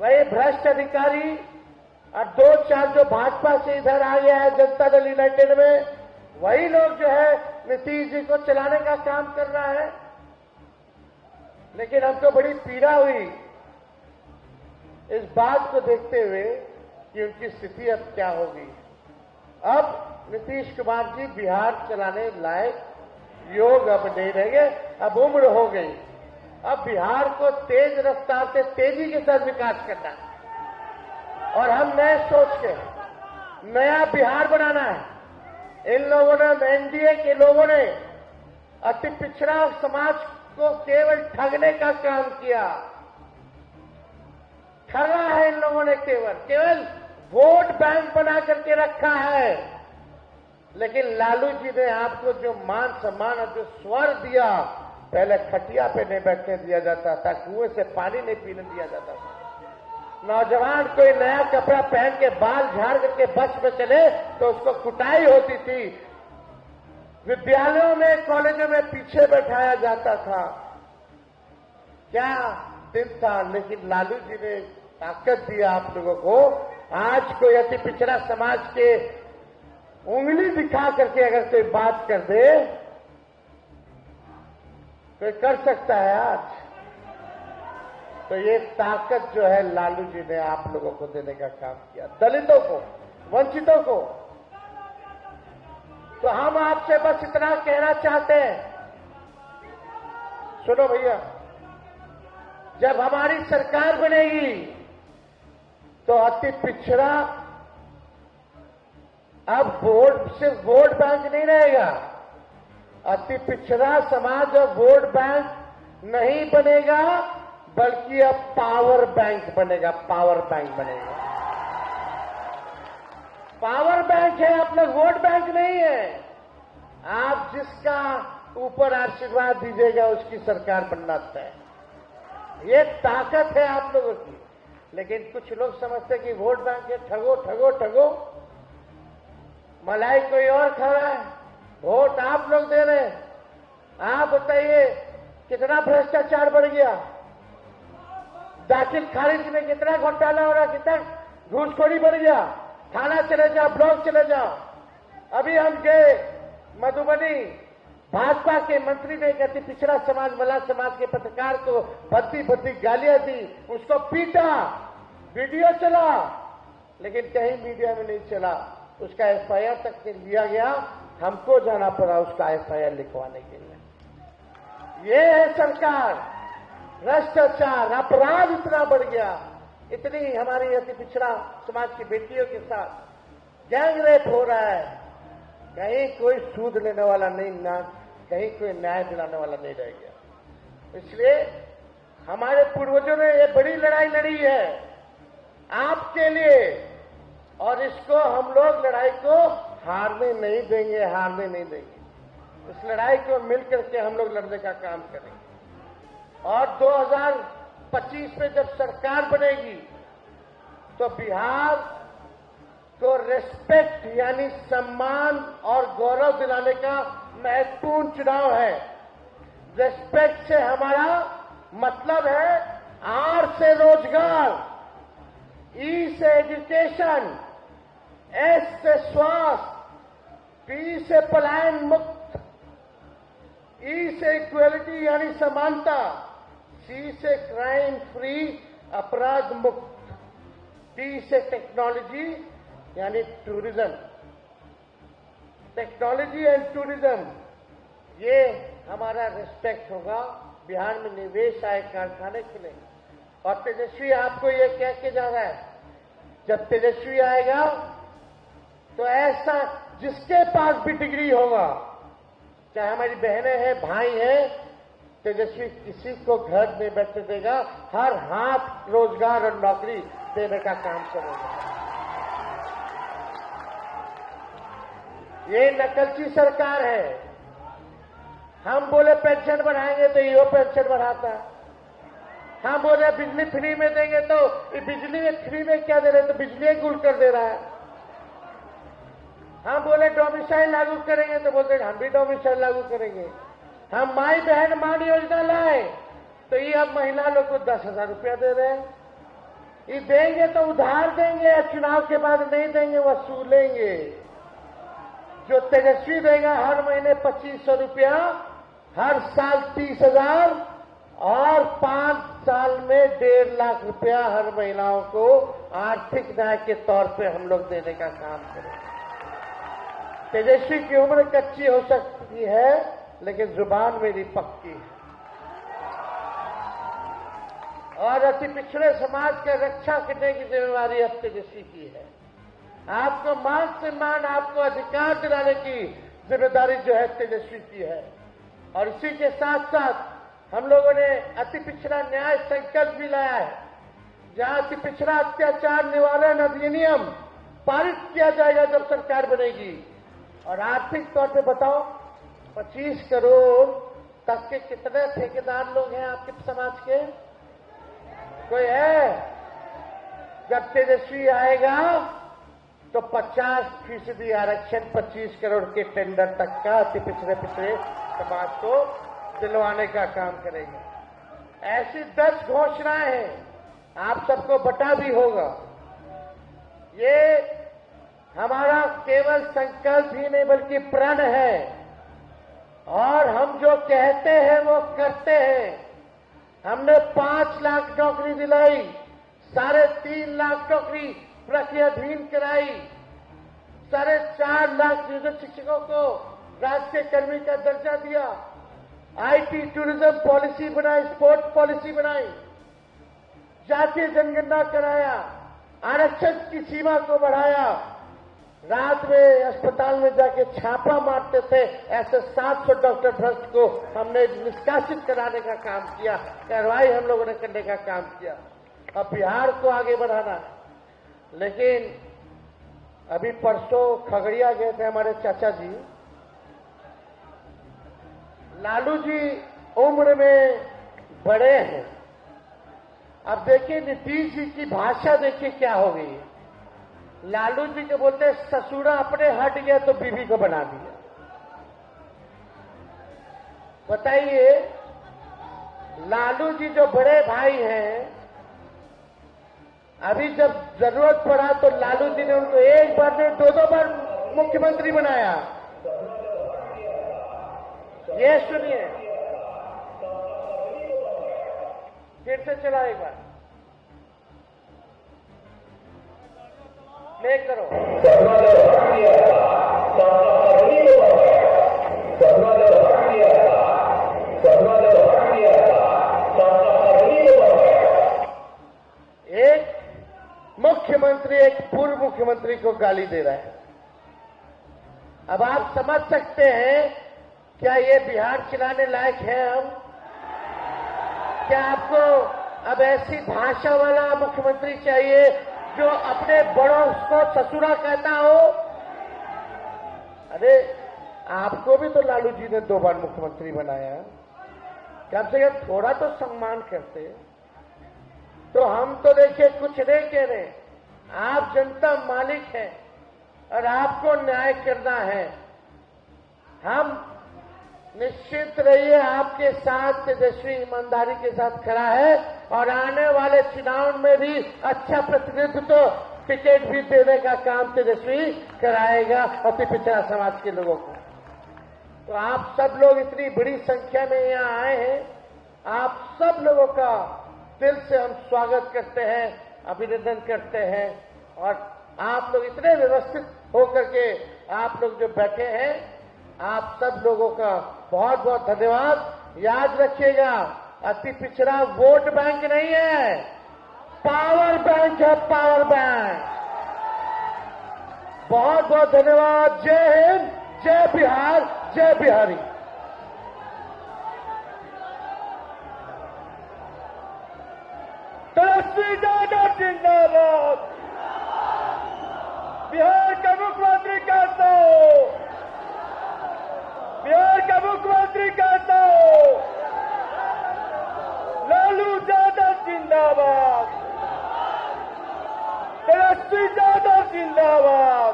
वही भ्रष्ट अधिकारी और 2-4 जो भाजपा से इधर आ गया है जनता दल यूनाइटेड में, वही लोग जो है नीतीश जी को चलाने का काम कर रहा है। लेकिन हमको बड़ी पीड़ा हुई इस बात को देखते हुए कि उनकी स्थिति अब क्या होगी। अब नीतीश कुमार जी बिहार चलाने लायक योग अब नहीं रहेंगे, अब उम्र हो गई। अब बिहार को तेज रफ्तार से तेजी के साथ विकास करना है और हम नए सोच के नया बिहार बनाना है। इन लोगों ने, एनडीए के लोगों ने अति पिछड़ा समाज को केवल ठगने का काम किया। ठगा है इन लोगों ने, केवल वोट बैंक बना करके रखा है। लेकिन लालू जी ने आपको जो मान सम्मान और जो स्वर दिया, पहले खटिया पे नहीं बैठने दिया जाता था, कुएं से पानी नहीं पीने दिया जाता था। नौजवान कोई नया कपड़ा पहन के बाल झाड़ करके बस में चले तो उसको कुटाई होती थी। विद्यालयों में, कॉलेजों में पीछे बैठाया जाता था। क्या दिन था। लेकिन लालू जी ने ताकत दिया आप लोगों को। आज कोई अति पिछड़ा समाज के उंगली दिखा करके अगर कोई बात कर दे, कोई कर सकता है आज। तो ये ताकत जो है लालू जी ने आप लोगों को देने का काम किया, दलितों को, वंचितों को। तो हम आपसे बस इतना कहना चाहते हैं, सुनो भैया, जब हमारी सरकार बनेगी तो अति पिछड़ा अब सिर्फ वोट बैंक नहीं रहेगा। अति पिछड़ा समाज अब वोट बैंक नहीं बनेगा, बल्कि अब पावर बैंक बनेगा। पावर बैंक बनेगा। पावर बैंक है, आप लोग वोट बैंक नहीं है। आप जिसका ऊपर आशीर्वाद दीजिएगा उसकी सरकार बनना तय। ये ताकत है आप लोगों की। लेकिन कुछ लोग समझते कि वोट बैंक है, ठगो ठगो ठगो, मलाई कोई और खा रहा है, वोट आप लोग दे रहे हैं। आप बताइए कितना भ्रष्टाचार बढ़ गया, दाखिल खारिज में कितना घोटाला हो रहा, कितना घूसखोरी बढ़ गया। थाना चले जाओ, ब्लॉक चले जाओ। अभी हम गए मधुबनी, भाजपा के मंत्री ने एक अति पिछड़ा समाज, मला समाज के पत्रकार को भद्दी भद्दी गालियां दी, उसको पीटा, वीडियो चला, लेकिन कहीं मीडिया में नहीं चला। उसका एफआईआर तक नहीं लिया गया, हमको जाना पड़ा उसका एफआईआर लिखवाने के लिए। ये है सरकार। भ्रष्टाचार, अपराध इतना बढ़ गया, इतनी हमारी अति पिछड़ा समाज की बेटियों के साथ गैंग रेप हो रहा है। कहीं कोई सूद लेने वाला नहीं, ना कहीं कोई न्याय दिलाने वाला नहीं रह गया। इसलिए हमारे पूर्वजों ने ये बड़ी लड़ाई लड़ी है आपके लिए, और इसको हम लोग लड़ाई को हारने नहीं देंगे, हारने नहीं देंगे। इस लड़ाई को मिलकर के हम लोग लड़ने का काम करेंगे। और 2025 में जब सरकार बनेगी तो बिहार को रेस्पेक्ट यानी सम्मान और गौरव दिलाने का महत्वपूर्ण चुनाव है। रेस्पेक्ट से हमारा मतलब है आर से रोजगार, ई से एजुकेशन, एस से स्वास्थ्य, पी से पलायन मुक्त, ई से इक्वलिटी यानी समानता, सी से क्राइम फ्री अपराध मुक्त, टी से टेक्नोलॉजी यानी टूरिज्म। टेक्नोलॉजी एंड टूरिज्म, ये हमारा रिस्पेक्ट होगा। बिहार में निवेश आए, कारखाने खुले। और तेजस्वी आपको ये कह के जा रहा है, जब तेजस्वी आएगा तो ऐसा जिसके पास भी डिग्री होगा, चाहे हमारी बहनें हैं, भाई हैं, तेजस्वी किसी को घर में बैठे देगा, हर हाथ रोजगार और नौकरी देने का काम करेगा। ये नकलची सरकार है। हम बोले पेंशन बढ़ाएंगे तो ये पेंशन बढ़ाता है। हम बोले बिजली फ्री में देंगे तो ये बिजली फ्री में क्या दे रहे, तो बिजली गुल कर दे रहा है। हम बोले डोमिसाइल लागू करेंगे तो बोलते हम भी डोमिसाइल लागू करेंगे। हम माई बहन मान योजना लाए तो ये अब महिला लोग को 10,000 रुपया दे रहे हैं। ये देंगे तो उधार देंगे या चुनाव के बाद नहीं देंगे, वसूलेंगे। जो तेजस्वी देगा हर महीने 2500 रुपया, हर साल 30,000 और 5 साल में 1.5 लाख रुपया हर महिलाओं को आर्थिक न्याय के तौर पे हम लोग देने का काम करें। तेजस्वी की उम्र कच्ची हो सकती है, लेकिन जुबान मेरी पक्की है। और अति पिछड़े समाज की रक्षा करने की जिम्मेवारी अब तेजस्वी की है। आपको मान सम्मान, आपको अधिकार दिलाने की जिम्मेदारी जो है तेजस्वी की है। और इसी के साथ साथ हम लोगों ने अति पिछड़ा न्याय संकल्प भी लाया है, जहां अति पिछड़ा अत्याचार निवारण अधिनियम पारित किया जाएगा जब सरकार बनेगी। और आर्थिक तौर पे बताओ, 25 करोड़ तक के कितने ठेकेदार लोग हैं आपके समाज के? कोई है? जब तेजस्वी आएगा तो 50% आरक्षण 25 करोड़ के टेंडर तक का अति पिछड़े समाज को दिलवाने का काम करेंगे। ऐसी 10 घोषणाएं हैं, आप सबको बता भी होगा। ये हमारा केवल संकल्प ही नहीं बल्कि प्रण है, और हम जो कहते हैं वो करते हैं। हमने 5 लाख नौकरी दिलाई, 3.5 लाख नौकरी प्रक्रियाधीन कराई, 4.5 लाख नियोजित शिक्षकों को राष्ट्रीय कर्मी का दर्जा दिया, आईटी टूरिज्म पॉलिसी बनाई, स्पोर्ट्स पॉलिसी बनाई, जातीय जनगणना कराया, आरक्षण की सीमा को बढ़ाया। रात में अस्पताल में जाके छापा मारते थे ऐसे 700 डॉक्टर भ्रष्ट को हमने निष्कासित कराने का काम किया, कार्रवाई हम लोगों ने करने का काम किया। अब बिहार को आगे बढ़ाना है। लेकिन अभी परसों खगड़िया गए थे हमारे चाचा जी। लालू जी उम्र में बड़े हैं। अब देखिए नीतीश जी की भाषा देखिए क्या हो गई है। लालू जी के बोलते ससुरा अपने हट गया तो बीवी को बना दिया। बताइए, लालू जी जो बड़े भाई हैं, अभी जब जरूरत पड़ा तो लालू जी ने उनको एक बार नहीं 2-2 बार मुख्यमंत्री बनाया। ये सुनिए, फिर से चला एक बार प्ले करो। एक मुख्यमंत्री एक पूर्व मुख्यमंत्री को गाली दे रहा है। अब आप समझ सकते हैं क्या ये बिहार चलाने लायक है हम? क्या आपको अब ऐसी भाषा वाला मुख्यमंत्री चाहिए जो अपने बड़ों को ससुरा कहता हो? अरे आपको भी तो लालू जी ने 2 बार मुख्यमंत्री बनाया, कम से कम थोड़ा तो सम्मान करते। तो हम तो देखिए कुछ नहीं कह रहे, आप जनता मालिक हैं और आपको न्याय करना है। हम निश्चित रहिए आपके साथ तेजस्वी ईमानदारी के साथ खड़ा है, और आने वाले चुनाव में भी अच्छा प्रतिनिधित्व तो टिकट भी देने का काम तेजस्वी कराएगा अति पिछड़ा समाज के लोगों को। तो आप सब लोग इतनी बड़ी संख्या में यहाँ आए हैं, आप सब लोगों का दिल से हम स्वागत करते हैं, अभिनंदन करते हैं। और आप लोग इतने व्यवस्थित होकर के आप लोग जो बैठे हैं, आप सब लोगों का बहुत बहुत धन्यवाद। याद रखिएगा, अति पिछड़ा वोट बैंक नहीं है, पावर बैंक है, पावर बैंक। बहुत बहुत धन्यवाद। जय हिंद, जय बिहार, जय बिहारी। तेजस्वी यादव जिंदाबाद। बिहार का मुख्यमंत्री कहता हूं, बिहार का मुख्यमंत्री कहता हूं, लालू यादव जिंदाबाद, तेजस्वी यादव जिंदाबाद।